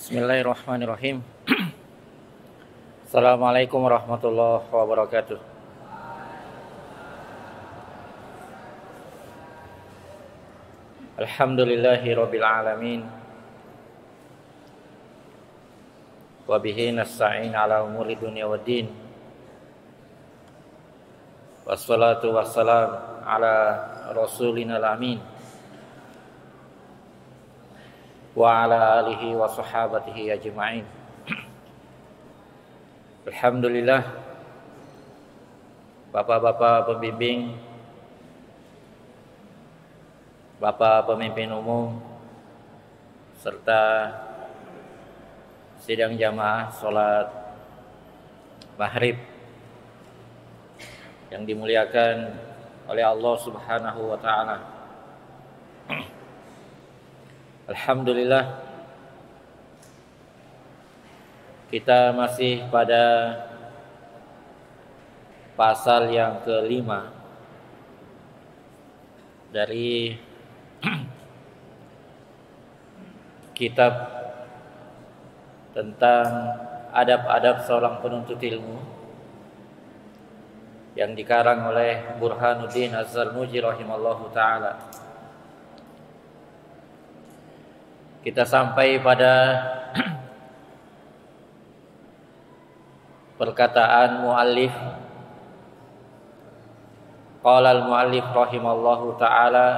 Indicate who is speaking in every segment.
Speaker 1: Bismillahirrahmanirrahim. Assalamualaikum warahmatullahi wabarakatuh. Alhamdulillahi rabbil alamin. Wa bihi nasta'in ala umuri dunya waddin. Wassalatu wassalam ala rasulina al-amin. Wa ala alihi wa sahabatihi ajma'in. Alhamdulillah, Bapak-bapak pembimbing, Bapak pemimpin umum, serta sidang jamaah sholat maghrib yang dimuliakan oleh Allah Subhanahu wa ta'ala. Alhamdulillah, kita masih pada pasal yang kelima dari kitab tentang adab-adab seorang penuntut ilmu yang dikarang oleh Burhanuddin Az-Zarnuji rahimallahu ta'ala. Kita sampai pada perkataan muallif. Qala al-muallif rahimallahu ta'ala,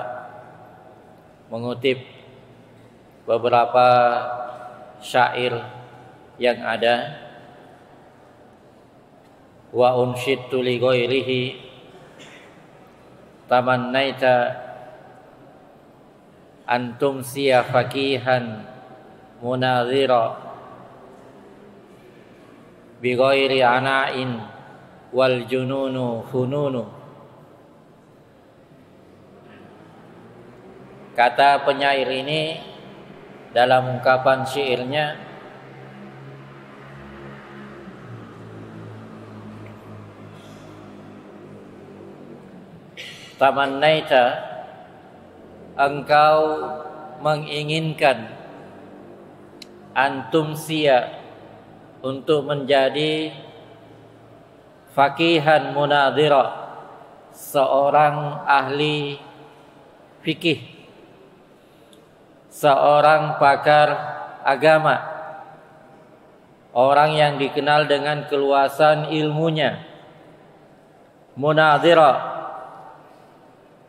Speaker 1: mengutip beberapa syair yang ada. Wa unshidtu li ghairihi tamannaita antum siya fakihan munazira bi ghairi ana'in wal jununu fununu. Kata penyair ini dalam ungkapan syairnya, tamannaita, engkau menginginkan, antum sia, untuk menjadi faqihan munadhira, seorang ahli fikih, seorang pakar agama, orang yang dikenal dengan keluasan ilmunya, munadhira,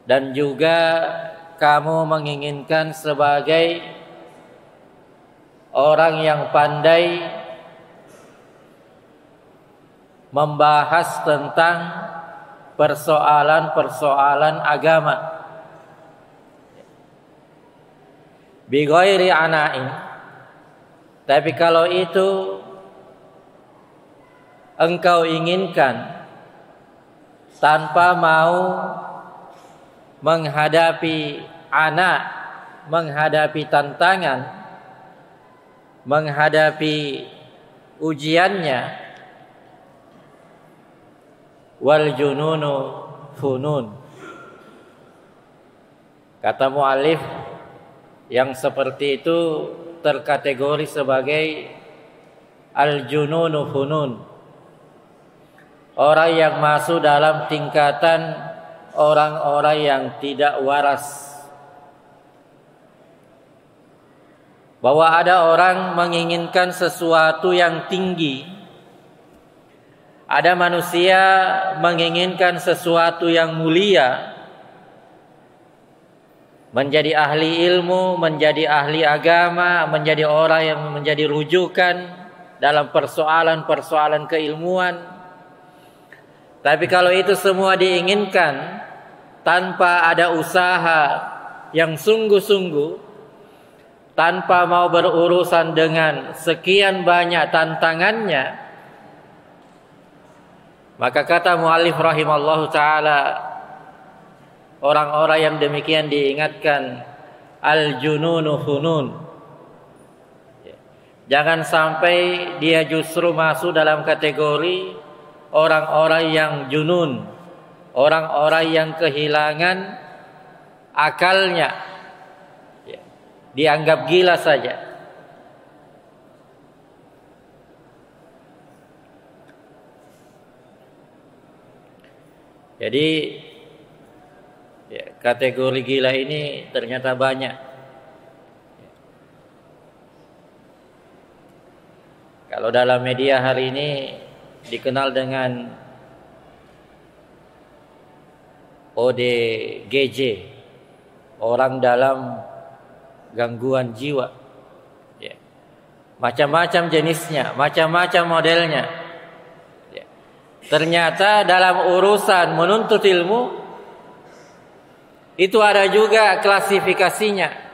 Speaker 1: dan juga kamu menginginkan sebagai orang yang pandai membahas tentang persoalan-persoalan agama. Bi ghairi ana'in, tapi kalau itu engkau inginkan tanpa mau menghadapi anak, menghadapi tantangan, menghadapi ujiannya, wal jununu funun. Kata muallif, yang seperti itu terkategori sebagai al-jununu funun, orang yang masuk dalam tingkatan orang-orang yang tidak waras. Bahwa ada orang menginginkan sesuatu yang tinggi, ada manusia menginginkan sesuatu yang mulia, menjadi ahli ilmu, menjadi ahli agama, menjadi orang yang menjadi rujukan dalam persoalan-persoalan keilmuan. Tapi kalau itu semua diinginkan tanpa ada usaha yang sungguh-sungguh, tanpa mau berurusan dengan sekian banyak tantangannya, maka kata muallif rahimallahu ta'ala, orang-orang yang demikian diingatkan al-jununu funun. Jangan sampai dia justru masuk dalam kategori orang-orang yang junun, orang-orang yang kehilangan akalnya, dianggap gila saja. Jadi ya, kategori gila ini ternyata banyak. Kalau dalam media hari ini dikenal dengan ODGJ, orang dalam gangguan jiwa. Ya. Macam-macam jenisnya, macam-macam modelnya. Ya. Ternyata dalam urusan menuntut ilmu itu ada juga klasifikasinya.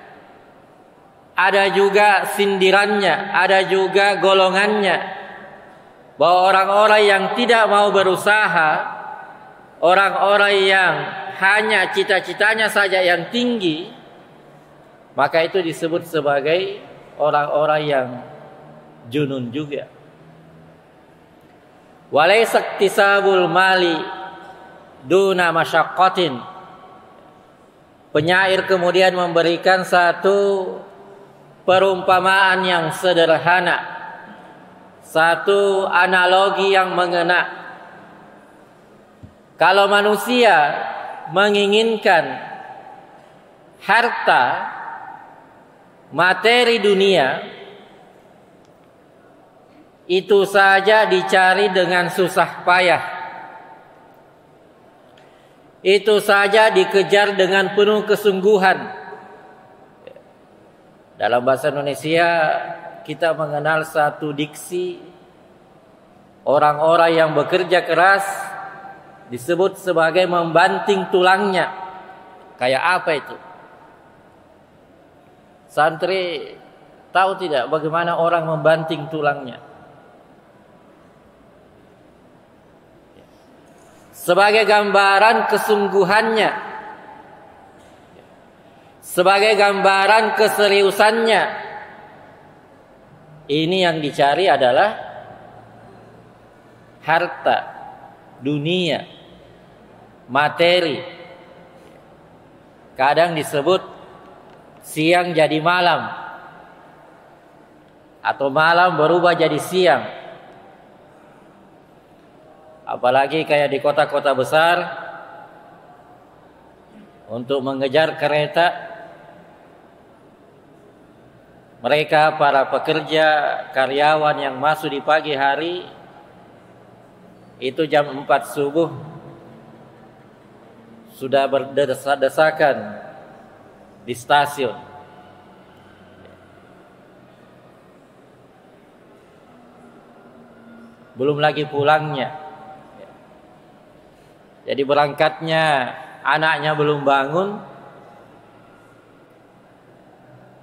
Speaker 1: Ada juga sindirannya, ada juga golongannya. Bahwa orang-orang yang tidak mau berusaha, orang-orang yang hanya cita-citanya saja yang tinggi, maka itu disebut sebagai orang-orang yang junun juga. Walaysa iktisabul mali duna masyaqqatin. Penyair kemudian memberikan satu perumpamaan yang sederhana, satu analogi yang mengena. Kalau manusia menginginkan harta, materi dunia, itu saja dicari dengan susah payah. Itu saja dikejar dengan penuh kesungguhan. Dalam bahasa Indonesia kita mengenal satu diksi, orang-orang yang bekerja keras disebut sebagai membanting tulangnya. Kayak apa itu? Santri tahu tidak bagaimana orang membanting tulangnya? Sebagai gambaran kesungguhannya, sebagai gambaran keseriusannya. Ini yang dicari adalah harta, dunia, materi. Kadang disebut siang jadi malam, atau malam berubah jadi siang. Apalagi kayak di kota-kota besar, untuk mengejar kereta, mereka para pekerja, karyawan yang masuk di pagi hari, itu jam 4 subuh sudah berdesak-desakan di stasiun. Belum lagi pulangnya. Jadi berangkatnya anaknya belum bangun,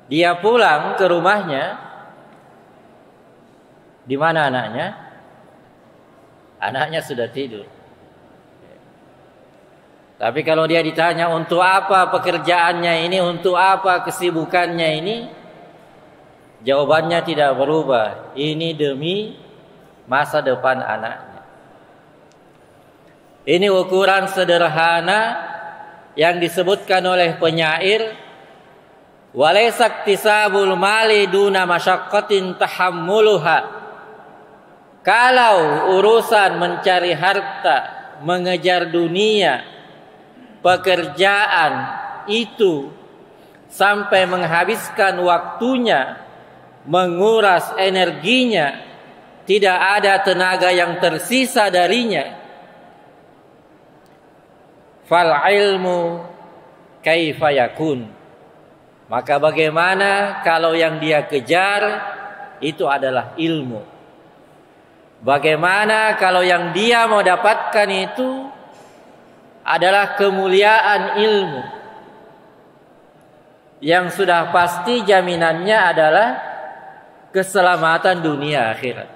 Speaker 1: dia pulang ke rumahnya. Di mana anaknya? Anaknya sudah tidur. Tapi kalau dia ditanya untuk apa pekerjaannya ini, untuk apa kesibukannya ini, jawabannya tidak berubah. Ini demi masa depan anaknya. Ini ukuran sederhana yang disebutkan oleh penyair, walaysa iktisabul mali duna masyaqqatin tahammuluha. Kalau urusan mencari harta, mengejar dunia, pekerjaan itu sampai menghabiskan waktunya, menguras energinya, tidak ada tenaga yang tersisa darinya, fal ilmu kaifa yakun. Maka bagaimana kalau yang dia kejar itu adalah ilmu? Bagaimana kalau yang dia mau dapatkan itu adalah kemuliaan ilmu, yang sudah pasti jaminannya adalah keselamatan dunia akhirat.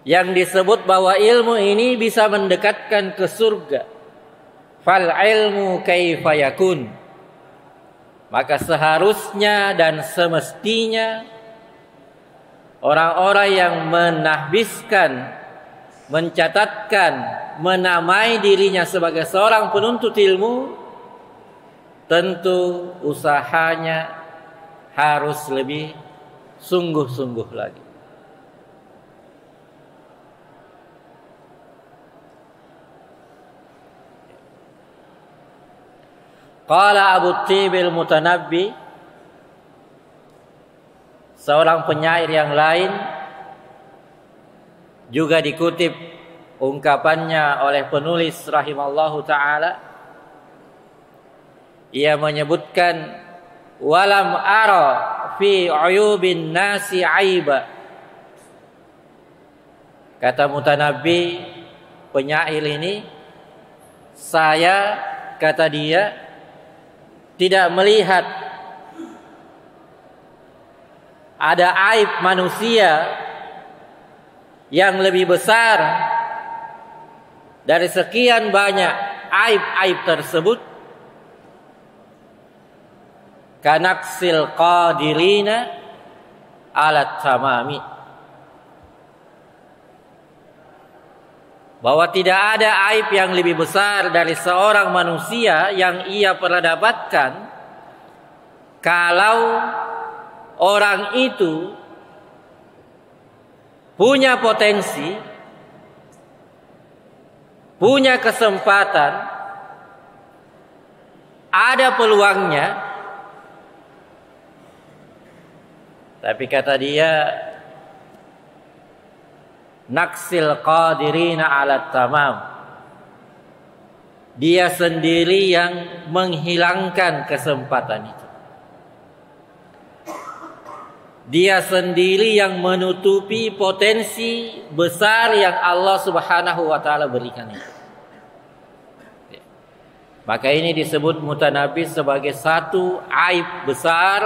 Speaker 1: Yang disebut bahwa ilmu ini bisa mendekatkan ke surga. Fal ilmu kaifa yakun. Maka seharusnya dan semestinya orang-orang yang menahbiskan, mencatatkan, menamai dirinya sebagai seorang penuntut ilmu, tentu usahanya harus lebih sungguh-sungguh lagi. Qala Abu Tibil Mutanabbi, seorang penyair yang lain, juga dikutip ungkapannya oleh penulis rahimallahu ta'ala. Ia menyebutkan, walam ara fi uyubin nasi aiba. Kata Mutanabbi, penyair ini, saya, kata dia, tidak melihat ada aib manusia yang lebih besar dari sekian banyak aib-aib tersebut, kanaksil qadirina alat tamami, bahwa tidak ada aib yang lebih besar dari seorang manusia yang ia pernah dapatkan kalau orang itu punya potensi, punya kesempatan, ada peluangnya, tapi kata dia, naksil qadirina ala tamam, dia sendiri yang menghilangkan kesempatan itu. Dia sendiri yang menutupi potensi besar yang Allah Subhanahu wa taala berikan itu. Maka ini disebut Mutanabbi sebagai satu aib besar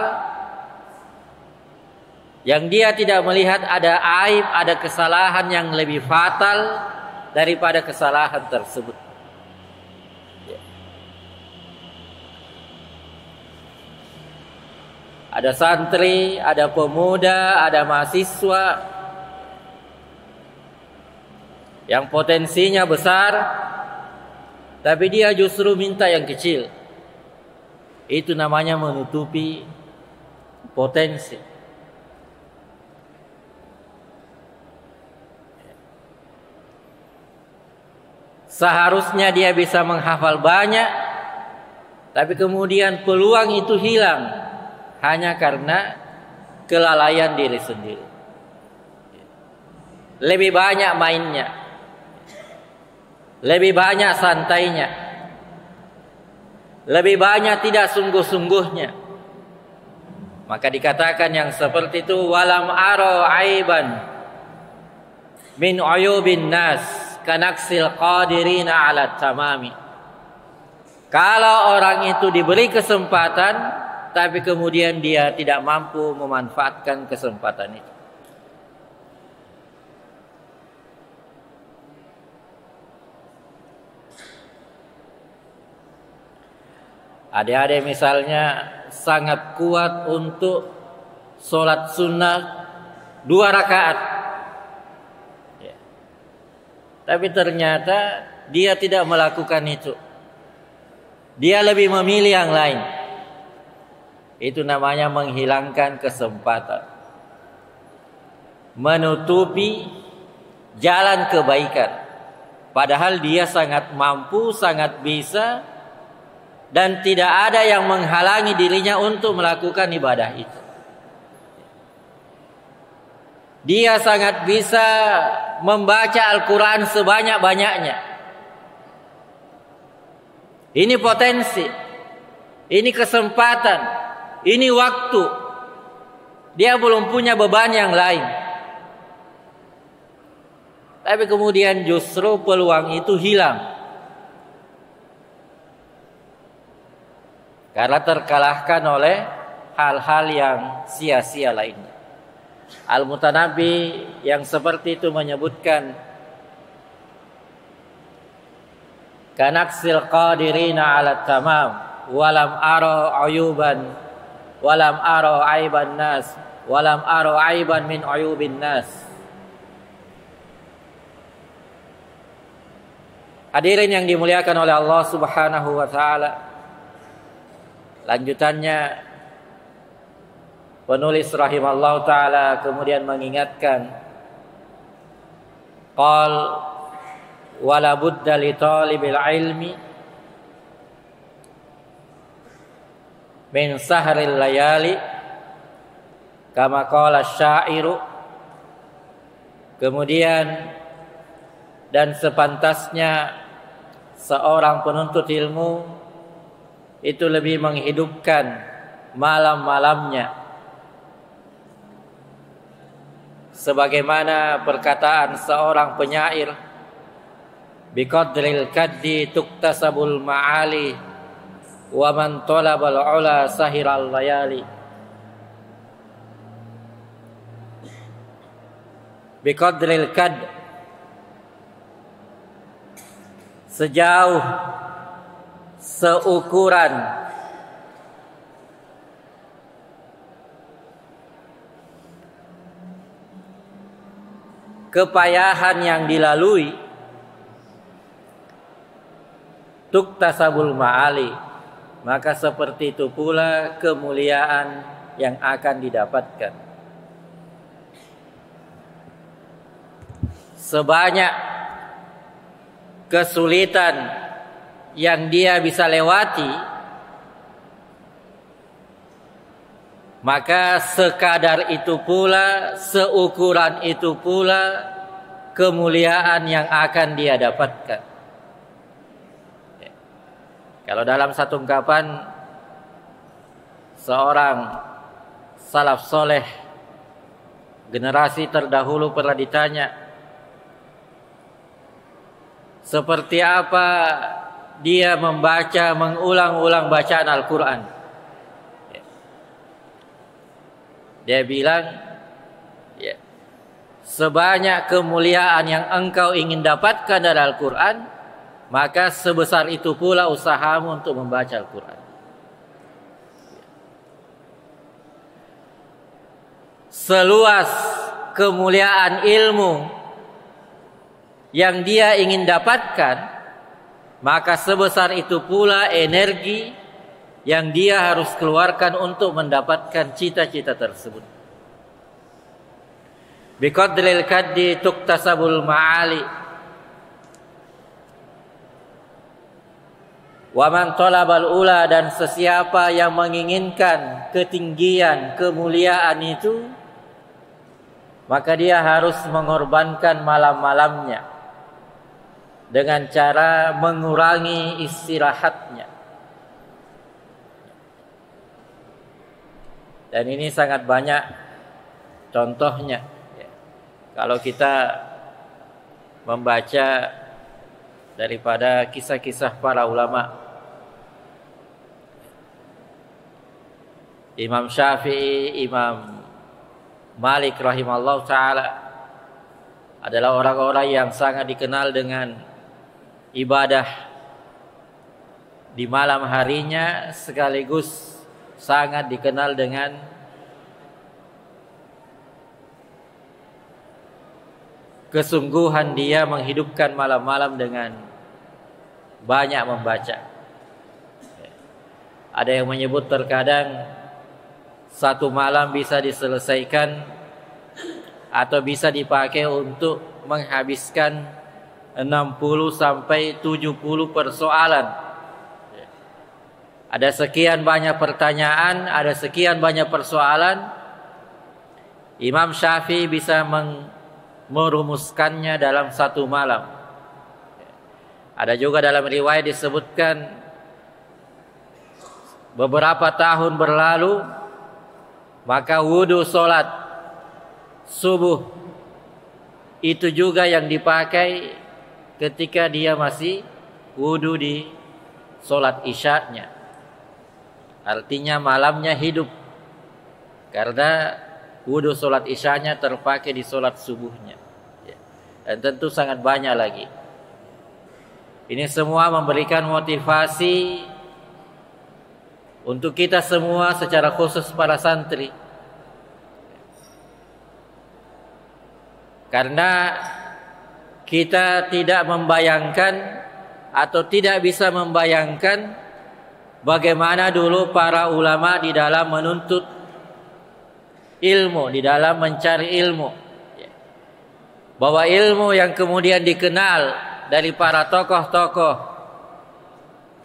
Speaker 1: yang dia tidak melihat ada aib, ada kesalahan yang lebih fatal daripada kesalahan tersebut. Ada santri, ada pemuda, ada mahasiswa yang potensinya besar, tapi dia justru minta yang kecil. Itu namanya menutupi potensi. Seharusnya dia bisa menghafal banyak, tapi kemudian peluang itu hilang hanya karena kelalaian diri sendiri. Lebih banyak mainnya, lebih banyak santainya, lebih banyak tidak sungguh-sungguhnya. Maka dikatakan yang seperti itu, walam aro aiban min uyubin nas kanaksil qadirina ala tamami. Kalau orang itu diberi kesempatan tapi kemudian dia tidak mampu memanfaatkan kesempatan itu. Adik-adik misalnya sangat kuat untuk sholat sunnah 2 rakaat, ya. Tapi ternyata dia tidak melakukan itu. Dia lebih memilih yang lain. Itu namanya menghilangkan kesempatan, menutupi jalan kebaikan. Padahal dia sangat mampu, sangat bisa, dan tidak ada yang menghalangi dirinya untuk melakukan ibadah itu. Dia sangat bisa membaca Al-Quran sebanyak-banyaknya. Ini potensi, ini kesempatan, ini waktu. Dia belum punya beban yang lain. Tapi kemudian justru peluang itu hilang karena terkalahkan oleh hal-hal yang sia-sia lainnya. Al-Mutanabbi yang seperti itu menyebutkan, kanaksil qadirina ala tamam walam ara ayuban walam aro aiban nas walam aro aiban min uyubin nas. Hadirin yang dimuliakan oleh Allah Subhanahu wa taala, lanjutannya penulis rahimallahu taala kemudian mengingatkan, qal wala budda li talibil ilmi min sahril layali kama qala syairu. Kemudian dan sepantasnya seorang penuntut ilmu itu lebih menghidupkan malam-malamnya, sebagaimana perkataan seorang penyair, biqadril kaddi tuktasabul ma'ali wa man talabal ula sahiral layali. Biqadril kad, sejauh seukuran kepayahan yang dilalui, tuktasabul ma'ali, maka seperti itu pula kemuliaan yang akan didapatkan. Sebanyak kesulitan yang dia bisa lewati, maka sekadar itu pula, seukuran itu pula kemuliaan yang akan dia dapatkan. Kalau dalam satu ungkapan seorang salaf soleh, generasi terdahulu pernah ditanya, seperti apa dia membaca, mengulang-ulang bacaan Al-Quran. Dia bilang, sebanyak kemuliaan yang engkau ingin dapatkan dari Al-Quran, maka sebesar itu pula usahamu untuk membaca Al-Quran. Seluas kemuliaan ilmu yang dia ingin dapatkan, maka sebesar itu pula energi yang dia harus keluarkan untuk mendapatkan cita-cita tersebut. Biqadril kaddi tuktasabul ma'ali wa man talabal ula, dan sesiapa yang menginginkan ketinggian, kemuliaan itu, maka dia harus mengorbankan malam-malamnya dengan cara mengurangi istirahatnya. Dan ini sangat banyak contohnya. Kalau kita membaca daripada kisah-kisah para ulama, Imam Syafi'i, Imam Malik rahimahullah ta'ala adalah orang-orang yang sangat dikenal dengan ibadah di malam harinya, sekaligus sangat dikenal dengan kesungguhan dia menghidupkan malam-malam dengan banyak membaca. Ada yang menyebut terkadang satu malam bisa diselesaikan atau bisa dipakai untuk menghabiskan 60 sampai 70 persoalan. Ada sekian banyak pertanyaan, ada sekian banyak persoalan. Imam Syafi'i bisa merumuskannya dalam satu malam. Ada juga dalam riwayat disebutkan beberapa tahun berlalu, maka wudu solat subuh itu juga yang dipakai ketika dia masih wudu di solat isya'nya. Artinya malamnya hidup, karena wudu solat isya'nya terpakai di solat subuhnya. Dan tentu sangat banyak lagi. Ini semua memberikan motivasi untuk kita semua, secara khusus para santri. Karena kita tidak membayangkan atau tidak bisa membayangkan bagaimana dulu para ulama di dalam menuntut ilmu, di dalam mencari ilmu. Bahwa ilmu yang kemudian dikenal dari para tokoh-tokoh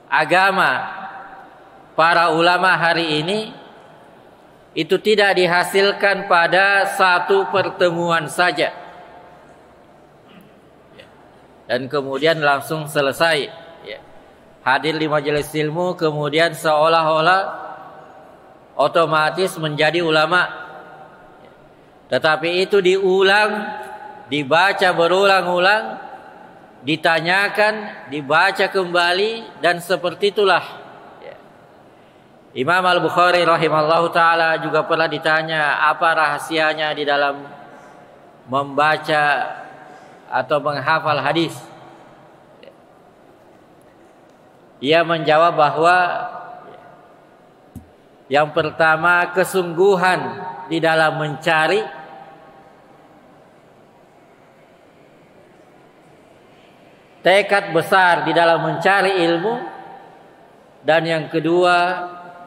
Speaker 1: agama para ulama hari ini itu tidak dihasilkan pada satu pertemuan saja dan kemudian langsung selesai. Hadir di majelis ilmu kemudian seolah-olah otomatis menjadi ulama. Tetapi itu diulang, dibaca berulang-ulang, ditanyakan, dibaca kembali, dan seperti itulah. Imam Al-Bukhari rahimallahu ta'ala juga pernah ditanya apa rahasianya di dalam membaca atau menghafal hadis. Ia menjawab bahwa yang pertama kesungguhan di dalam mencari, tekad besar di dalam mencari ilmu, dan yang kedua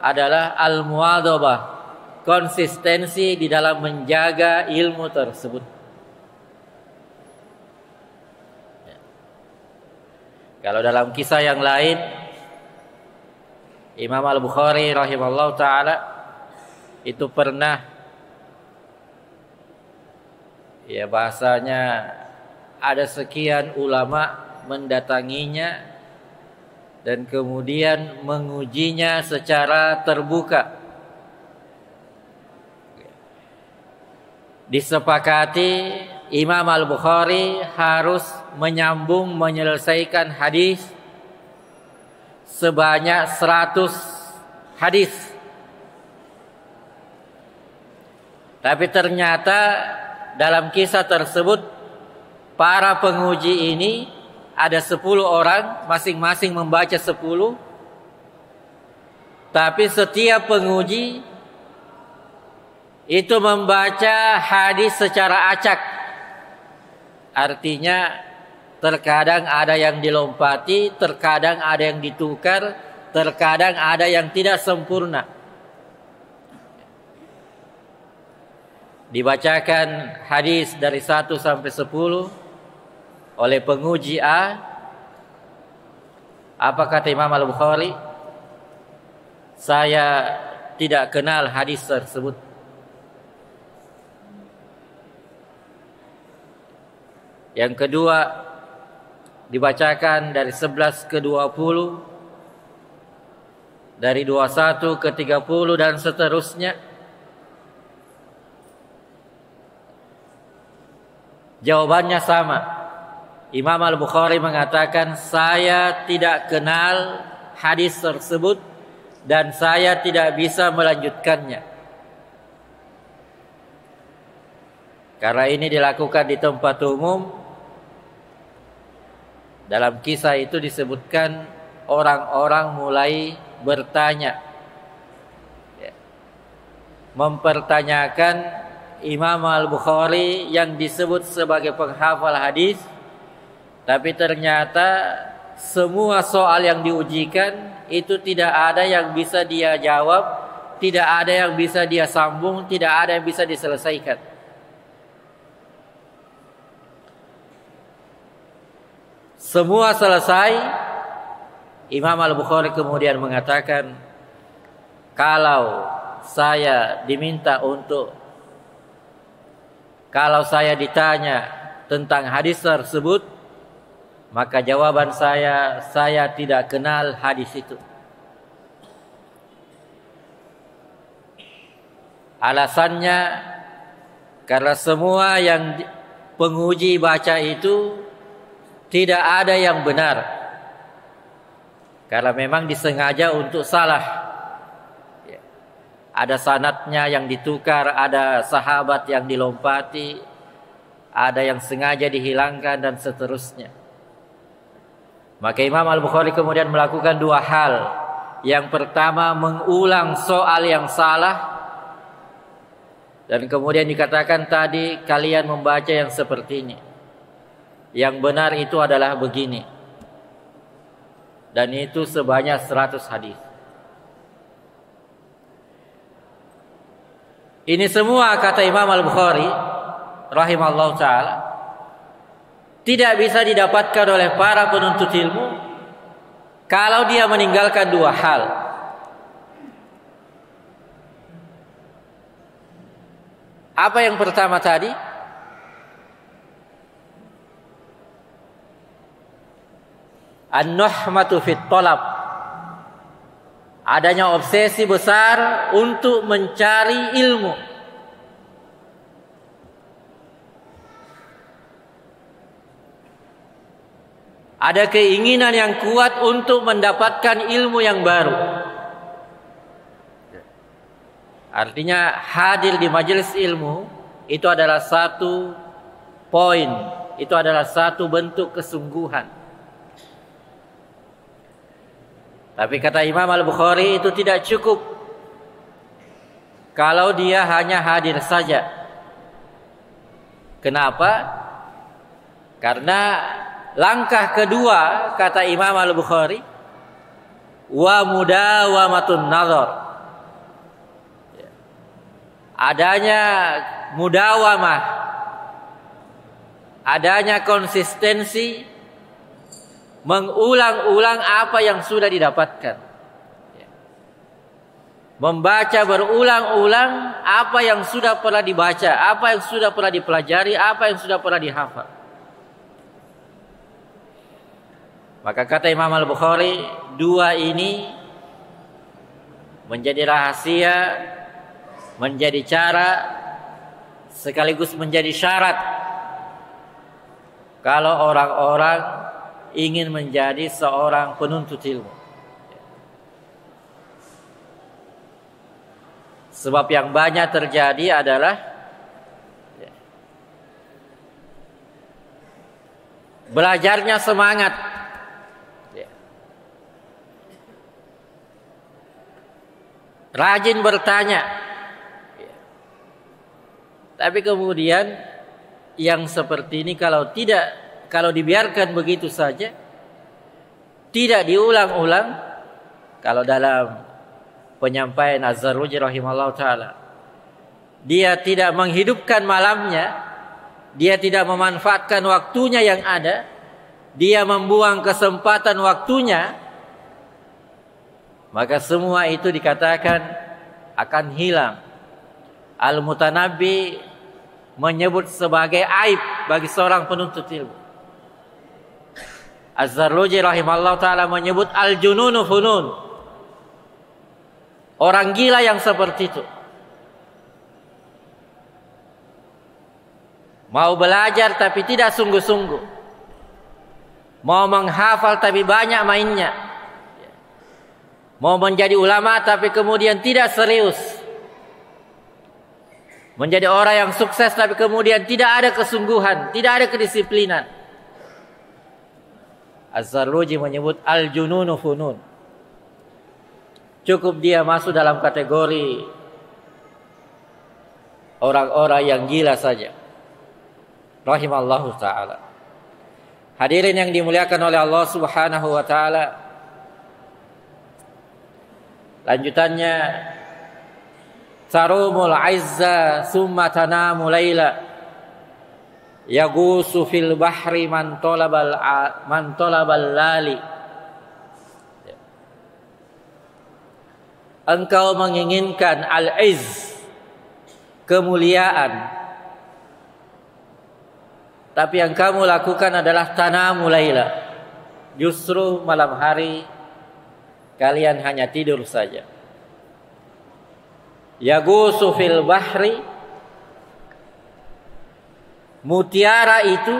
Speaker 1: adalah al-muwadhabah, konsistensi di dalam menjaga ilmu tersebut. Kalau dalam kisah yang lain, Imam Al-Bukhari rahimahullah ta'ala itu pernah, ya bahasanya ada sekian ulama mendatanginya dan kemudian mengujinya secara terbuka. Disepakati Imam Al-Bukhari harus menyelesaikan hadis sebanyak 100 hadis. Tapi ternyata dalam kisah tersebut para penguji ini ada 10 orang, masing-masing membaca 10. Tapi setiap penguji itu membaca hadis secara acak. Artinya terkadang ada yang dilompati, terkadang ada yang ditukar, terkadang ada yang tidak sempurna. Dibacakan hadis dari 1 sampai 10 oleh penguji A. Apa kata Imam Al-Bukhari? Saya tidak kenal hadis tersebut. Yang kedua dibacakan dari 11 ke 20, dari 21 ke 30 dan seterusnya. Jawabannya sama. Imam Al-Bukhari mengatakan saya tidak kenal hadis tersebut dan saya tidak bisa melanjutkannya. Karena ini dilakukan di tempat umum. Dalam kisah itu disebutkan orang-orang mulai bertanya, mempertanyakan Imam Al-Bukhari yang disebut sebagai penghafal hadis. Tapi ternyata semua soal yang diujikan itu tidak ada yang bisa dia jawab, tidak ada yang bisa dia sambung, tidak ada yang bisa diselesaikan. Semua selesai. Imam Al-Bukhari kemudian mengatakan, kalau saya ditanya tentang hadis tersebut, maka jawaban saya tidak kenal hadis itu. Alasannya karena semua yang penguji baca itu tidak ada yang benar. Karena memang disengaja untuk salah. Ada sanadnya yang ditukar, ada sahabat yang dilompati, ada yang sengaja dihilangkan dan seterusnya. Maka Imam Al-Bukhari kemudian melakukan 2 hal. Yang pertama mengulang soal yang salah. Dan kemudian dikatakan tadi kalian membaca yang seperti ini. Yang benar itu adalah begini. Dan itu sebanyak 100 hadis. Ini semua kata Imam Al-Bukhari rahimahullah ta'ala tidak bisa didapatkan oleh para penuntut ilmu kalau dia meninggalkan 2 hal. Apa yang pertama tadi? An-nuhmatu fit talab. Adanya obsesi besar untuk mencari ilmu. Ada keinginan yang kuat untuk mendapatkan ilmu yang baru. Artinya hadir di majelis ilmu itu adalah satu poin, itu adalah satu bentuk kesungguhan. Tapi kata Imam Al-Bukhari itu tidak cukup kalau dia hanya hadir saja. Kenapa? Karena langkah kedua kata Imam Al-Bukhari, wa mudawamatun nazar. Adanya mudawamah, adanya konsistensi, mengulang-ulang apa yang sudah didapatkan, membaca berulang-ulang apa yang sudah pernah dibaca, apa yang sudah pernah dipelajari, apa yang sudah pernah dihafal. Maka kata Imam Al-Bukhari, dua ini menjadi rahasia, menjadi cara, sekaligus menjadi syarat kalau orang-orang ingin menjadi seorang penuntut ilmu. Sebab yang banyak terjadi adalah belajarnya semangat, rajin bertanya, tapi kemudian yang seperti ini kalau dibiarkan begitu saja, tidak diulang-ulang, kalau dalam penyampaian Az-Zarruji rahimahullah ta'ala, dia tidak menghidupkan malamnya, dia tidak memanfaatkan waktunya yang ada, dia membuang kesempatan waktunya, maka semua itu dikatakan akan hilang. Al-Mutanabbi menyebut sebagai aib bagi seorang penuntut ilmu. Az-Zarruji rahimahullah ta'ala menyebut al-jununu funun. Orang gila yang seperti itu. Mau belajar tapi tidak sungguh-sungguh. Mau menghafal tapi banyak mainnya. Mau menjadi ulama tapi kemudian tidak serius. Menjadi orang yang sukses tapi kemudian tidak ada kesungguhan, tidak ada kedisiplinan. Az-Zarruji menyebut al-jununu funun. Cukup dia masuk dalam kategori orang-orang yang gila saja. Rahimallahu ta'ala. Hadirin yang dimuliakan oleh Allah subhanahu wa ta'ala. Lanjutannya, tarumul aizza summa tanamu layla, yagusu fil bahri man talabal lali. Engkau menginginkan al-izz, kemuliaan, tapi yang kamu lakukan adalah tanamu layla. Justru malam hari kalian hanya tidur saja. Yagusu fil bahri, mutiara itu,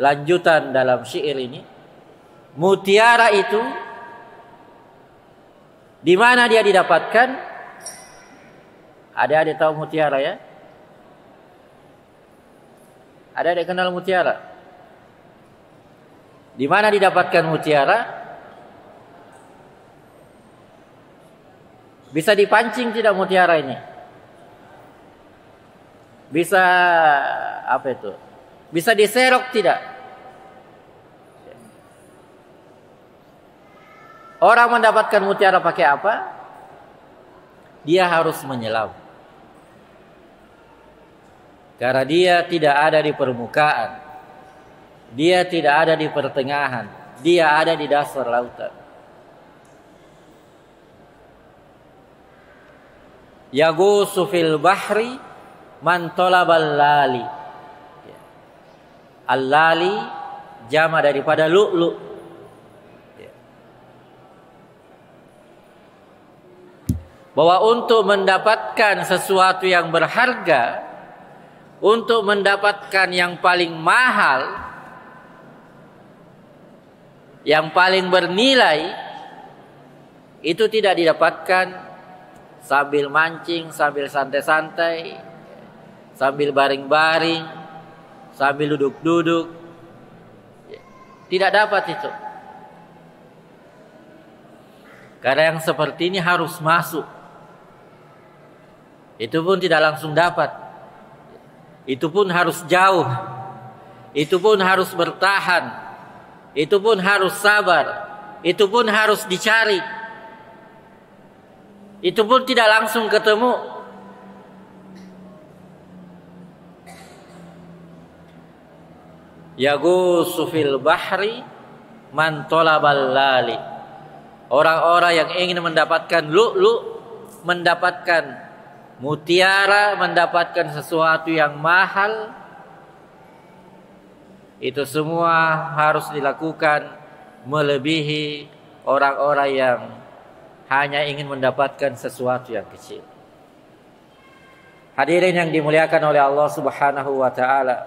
Speaker 1: lanjutan dalam syair ini, mutiara itu di mana dia didapatkan? Ada tahu mutiara ya? Ada kenal mutiara? Di mana didapatkan mutiara? Bisa dipancing tidak mutiara ini? Bisa apa itu? Bisa diserok tidak? Orang mendapatkan mutiara pakai apa? Dia harus menyelam. Karena dia tidak ada di permukaan. Dia tidak ada di pertengahan. Dia ada di dasar lautan. Yagusu fil bahri, man talabal lali. Al-lali jama daripada lu'lu'. Bahwa untuk mendapatkan sesuatu yang berharga, untuk mendapatkan yang paling mahal, yang paling bernilai, itu tidak didapatkan sambil mancing, sambil santai-santai, sambil baring-baring, sambil duduk-duduk. Tidak dapat itu. Karena yang seperti ini harus masuk. Itu pun tidak langsung dapat. Itu pun harus jauh. Itu pun harus bertahan. Itu pun harus sabar. Itu pun harus dicari. Itu pun tidak langsung ketemu. Yagusu fil bahri man talabal lali. Orang-orang yang ingin mendapatkan lu'lu', mendapatkan mutiara, mendapatkan sesuatu yang mahal, itu semua harus dilakukan melebihi orang-orang yang hanya ingin mendapatkan sesuatu yang kecil. Hadirin yang dimuliakan oleh Allah Subhanahu wa taala.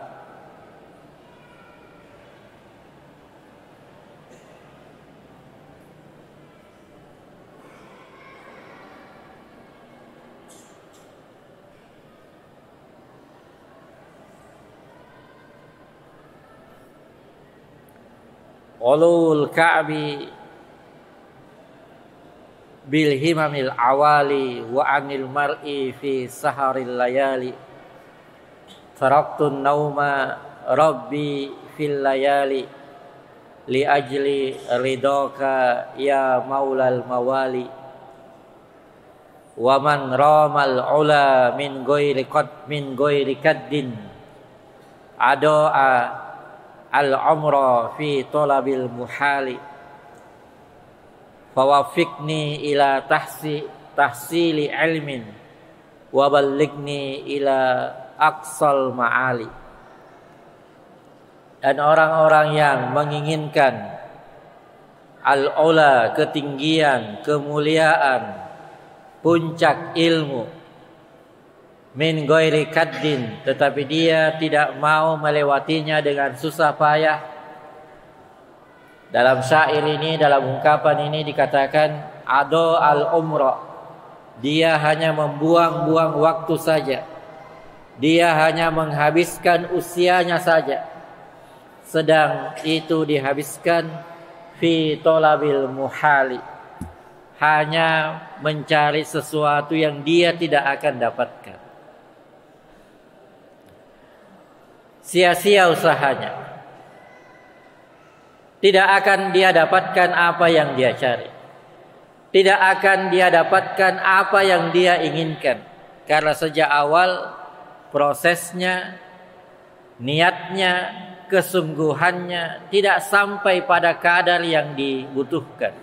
Speaker 1: Ulul ka'bi bil himamil awali wa anil mar'i fi saharil layali. Taraktun nauma rabbi fil layali li ajli ridaka ya maulal mawali. Wa man ramal ula min ghairi kaddin ado'a al-umra fi talabil muhali. Fawafiqni ila tahsili ilmin wa ballighni ila aqsal ma'ali. Dan orang-orang yang menginginkan al-ula, ketinggian, kemuliaan, puncak ilmu, min ghairi kaddin, tetapi dia tidak mau melewatinya dengan susah payah. Dalam syair ini, dalam ungkapan ini dikatakan ado al-umra. Dia hanya membuang-buang waktu saja. Dia hanya menghabiskan usianya saja. Sedang itu dihabiskan fi talabil muhali. Hanya mencari sesuatu yang dia tidak akan dapatkan. Sia-sia usahanya. Tidak akan dia dapatkan apa yang dia cari. Tidak akan dia dapatkan apa yang dia inginkan. Karena sejak awal prosesnya, niatnya, kesungguhannya tidak sampai pada kadar yang dibutuhkan.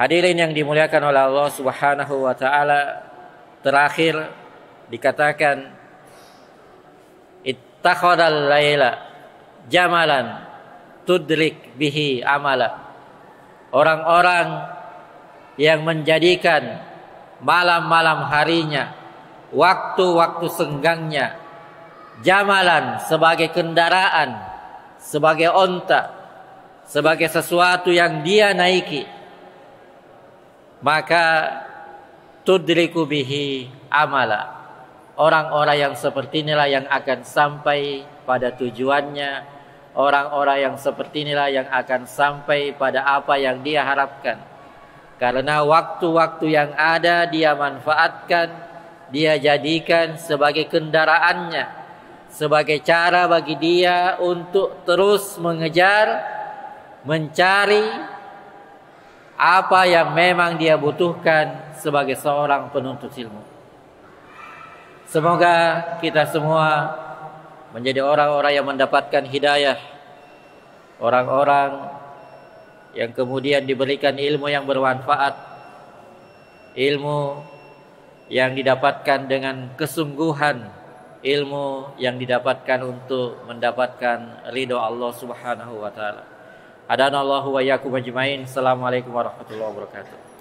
Speaker 1: Hadirin yang dimuliakan oleh Allah Subhanahu wa taala, terakhir dikatakan ittakhadal laila jamalan tudrik bihi amala. Orang-orang yang menjadikan malam-malam harinya, waktu-waktu senggangnya, jamalan sebagai kendaraan, sebagai onta, sebagai sesuatu yang dia naiki, maka tudriku bihi amala. Orang-orang yang seperti inilah yang akan sampai pada tujuannya. Orang-orang yang seperti inilah yang akan sampai pada apa yang dia harapkan. Karena waktu-waktu yang ada dia manfaatkan, dia jadikan sebagai kendaraannya, sebagai cara bagi dia untuk terus mengejar, mencari apa yang memang dia butuhkan sebagai seorang penuntut ilmu. Semoga kita semua menjadi orang-orang yang mendapatkan hidayah, orang-orang yang kemudian diberikan ilmu yang bermanfaat, ilmu yang didapatkan dengan kesungguhan, ilmu yang didapatkan untuk mendapatkan ridho Allah Subhanahu wa taala. Adanallahu wa iyyakum ajmain. Assalamualaikum warahmatullahi wabarakatuh.